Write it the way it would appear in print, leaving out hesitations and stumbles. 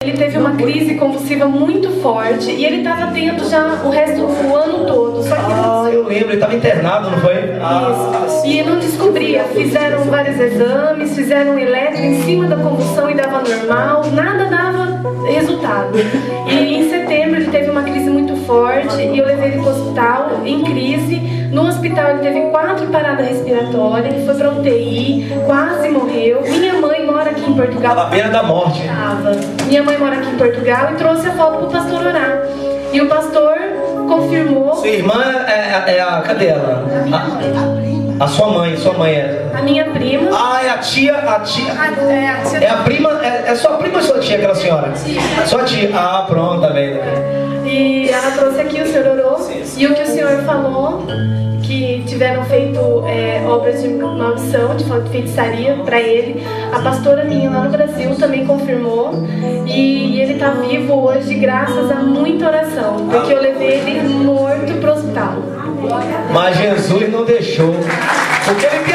Ele teve uma crise convulsiva muito forte e ele estava tendo já o ano todo. Só que eu lembro, ele estava internado, não foi? Isso. E não descobria. Fizeram vários exames, fizeram eletro em cima da convulsão e dava normal, nada dava resultado. E em setembro ele teve uma crise muito forte e eu levei ele para o hospital em crise. No hospital ele teve 4 paradas respiratórias, ele foi para UTI, quase morreu. Minha mãe mora aqui em Portugal. À beira da morte. Minha mãe mora aqui em Portugal e trouxe a foto para o pastor orar. E o pastor confirmou. Sua irmã é a... Cadê ela? A sua mãe é... A minha prima. Ah, é a tia. É a prima, é sua prima ou sua tia, aquela senhora? Tia. Sua tia. Ah, pronto, tá vendo. E ela trouxe aqui, o senhor orou. Sim. E o que o senhor falou, que tiveram feito obras de maldição, de feitiçaria para ele. A pastora minha lá no Brasil também confirmou. E ele está vivo hoje graças a muita oração. Porque eu levei ele morto pro hospital. Mas Jesus não deixou. Porque ele tem